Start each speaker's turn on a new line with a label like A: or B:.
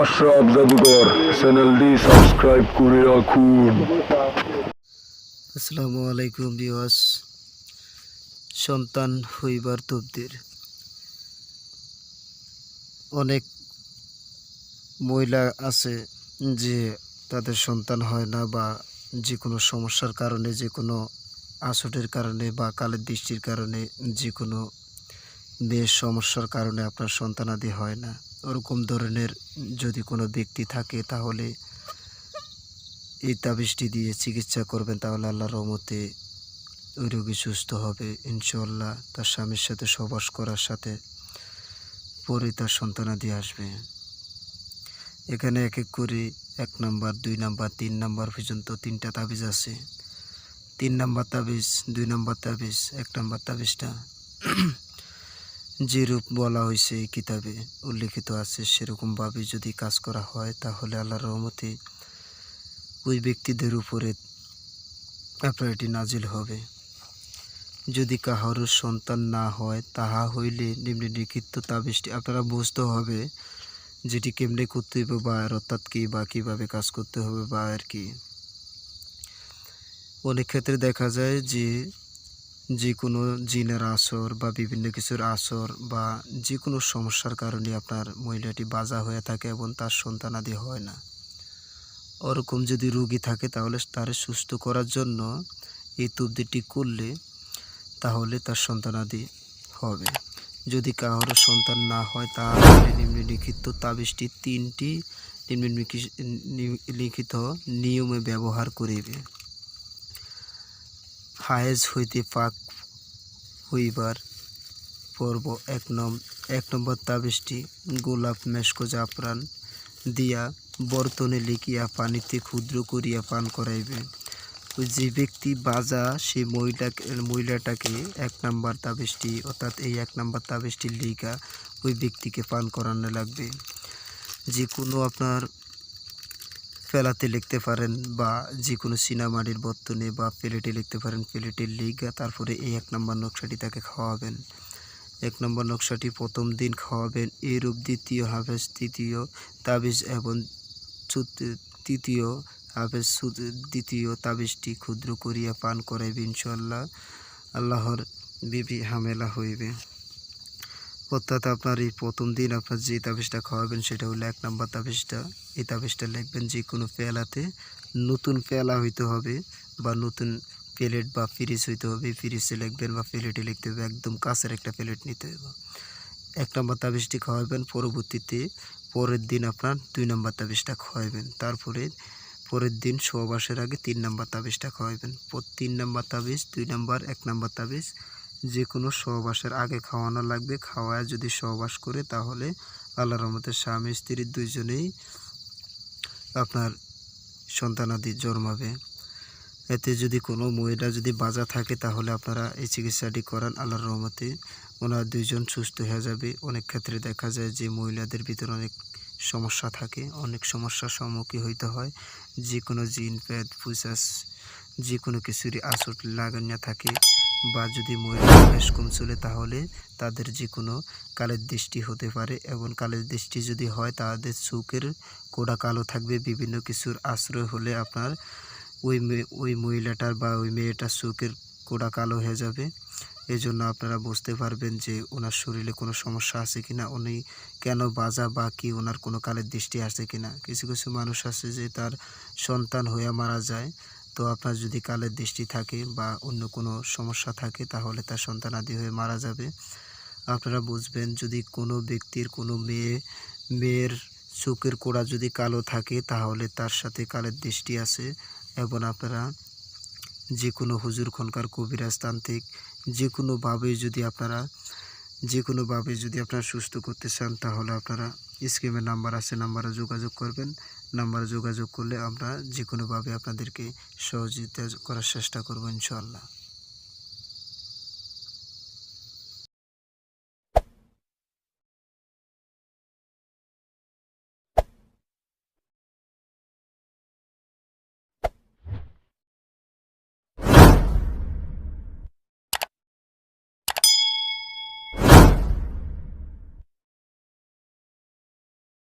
A: আশরাফ জাদুঘর চ্যানেলটি সাবস্ক্রাইব করে রাখুন।
B: আসসালামু আলাইকুম ভিউয়ার্স। সন্তান হইবার তবদির। অনেক মহিলা আছে যে তাদের সন্তান হয় না, বা যে কোনো সমস্যার কারণে, যে কোনো আসটের কারণে বা কালের দৃষ্টির কারণে, যে কোনো মেয়ের সমস্যার কারণে আপনার সন্তানাদি হয় না। ওরকম ধরনের যদি কোনো ব্যক্তি থাকে তাহলে এই তাবিজটি দিয়ে চিকিৎসা করবেন, তাহলে আল্লাহর রহমতে ওই রোগী সুস্থ হবে ইনশাআল্লাহ। তার স্বামীর সাথে সহবাস করার সাথে পরে তার সন্তানাদি আসবে। এখানে এক এক করে 1 নাম্বার, 2 নাম্বার, 3 নাম্বার পর্যন্ত 3টা তাবিজ আছে। 3 নাম্বার তাবিজ, 2 নাম্বার তাবিজ, 1 নাম্বার তাবিজটা যে রূপ বলা হয়েছে এই কিতাবে উল্লিখিত আছে, সেরকমভাবে যদি কাজ করা হয় তাহলে আল্লাহর রহমতে ওই ব্যক্তিদের উপরে আপনার এটি নাজিল হবে। যদি কাহারও সন্তান না হয়, তাহা হইলে নিম্নলিখিত তাবিজটি আপনারা বুঝতে হবে যেটি কেমনে করতে হবে, বা অর্থাৎ কি বা কীভাবে কাজ করতে হবে বা আর কি। অনেক ক্ষেত্রে দেখা যায় যে কোনো জিনের আসর বা বিভিন্ন কিছুর আসর বা যে কোনো সমস্যার কারণে আপনার মহিলাটি বাজা হয়ে থাকে এবং তার সন্তানাদি হয় না। ওরকম যদি রোগী থাকে তাহলে তার সুস্থ করার জন্য এই তবদিটি করলে তাহলে তার সন্তানাদি হবে। যদি কারোর সন্তান না হয় তাহলে নিম্নলিখিত তাবিজটি 3টি নিম্নলিখিত নিয়মে ব্যবহার করিবে। হায়েজ হইতে পাক হইবার পর্ব 1 নম্বর তাবিজটি গোলাপ মেশকো জাফরান দিয়া বর্তনে লিখিয়া পানিতে ক্ষুদ্র করিয়া পান করাইবে। ওই যে ব্যক্তি বাজা সেই মহিলাটাকে 1 নাম্বার তাবিজটি, অর্থাৎ এই 1 নাম্বার তাবিজটি লিখা ওই ব্যক্তিকে পান করানো লাগবে। যে কোনো আপনার ফেলাতে লিখতে পারেন, বা যে কোনো সিনামাটির বর্তনে বা প্লেটে লিখতে পারেন, প্লেটে লিখা তারপরে এই 1 নাম্বার নকশাটি তাকে খাওয়াবেন। 1 নম্বর নকশাটি প্রথম দিন খাওয়াবেন। এরূপ দ্বিতীয় হাফেজ, তৃতীয় তাবিজ এবং তৃতীয় হাফেজ দ্বিতীয় তাবিজটি ক্ষুদ্র করিয়া পান করাইবে ইনশাআল্লাহ। আল্লাহর বিবি হামেলা হইবে। অর্থাৎ আপনার এই প্রথম দিন আপনার যে তাবিজটা খাওয়াবেন সেটা হলো 1 নম্বর তাবিজটা। এই তাবিজটা লিখবেন যে কোনো পেয়ালাতে, নতুন পেয়ালা হইতে হবে বা নতুন প্লেট বা ফ্রিজ হইতে হবে, ফ্রিজে লিখবেন বা প্লেটে লিখতে হবে, একদম কাছের একটা প্লেট নিতে হবে। 1 নম্বর তাবিজটি খাওয়াবেন, পরবর্তীতে পরের দিন আপনার 2 নম্বর তাবিজটা খাওয়াবেন, তারপরে পরের দিন সহবাসের আগে 3 নম্বর তাবিজটা খাওয়াবেন। 3 নম্বর তাবিজ, 2 নম্বর, 1 নম্বর তাবিজ যে কোনো সহবাসের আগে খাওয়ানো লাগবে। খাওয়ায় যদি সহবাস করে তাহলে আল্লাহর রহমতে স্বামী স্ত্রী দুইজনেই আপনার সন্তানাদি জন্মাবে। এতে যদি কোনো মহিলা যদি বাজা থাকে তাহলে আপনারা এই চিকিৎসাটি করান, আল্লাহর রহমতে ওনারা দুইজন সুস্থ হয়ে যাবে। অনেক ক্ষেত্রে দেখা যায় যে মহিলাদের ভিতরে অনেক সমস্যা থাকে, অনেক সমস্যার সম্মুখীন হইতে হয়। যে কোনো জিন পেট ফুসাস যে কোনো কিছুরই আসর লাগানো থাকে, বা যদি মহিলার বেশ কম চলে তাহলে তাদের যে কোনো কালের দৃষ্টি হতে পারে, এবং কালের দৃষ্টি যদি হয় তাদের চোখের কোড়া কালো থাকবে। বিভিন্ন কিছুর আশ্রয় হলে আপনার ওই মহিলাটার বা ওই মেয়েটার চোখের কোড়া কালো হয়ে যাবে। এজন্য আপনারা বুঝতে পারবেন যে ওনার শরীরে কোনো সমস্যা আছে কিনা, উনি কেন বাজা বা কি ওনার কোনো কালের দৃষ্টি আছে কিনা। কিছু কিছু মানুষ আছে যে তার সন্তান হয়ে মারা যায়, তো আপনার যদি কালের দৃষ্টি থাকে বা অন্য কোনো সমস্যা থাকে তাহলে তার সন্তানাদি হয়ে মারা যাবে। আপনারা বুঝবেন যদি কোনো ব্যক্তির কোনো মেয়ের চোখের কোড়া যদি কালো থাকে তাহলে তার সাথে কালের দৃষ্টি আছে। এবং আপনারা যে কোনো হুজুর খনকার কবিরাজ তান্ত্রিক যে কোনোভাবে যদি আপনারা সুস্থ করতে চান তাহলে আপনারা স্ক্রিনে নাম্বার আছে, নাম্বারে যোগাযোগ করবেন। নাম্বারে যোগাযোগ করলে আমরা যে কোনোভাবে আপনাদেরকে সহযোগিতা করার চেষ্টা করব ইনশাআল্লাহ।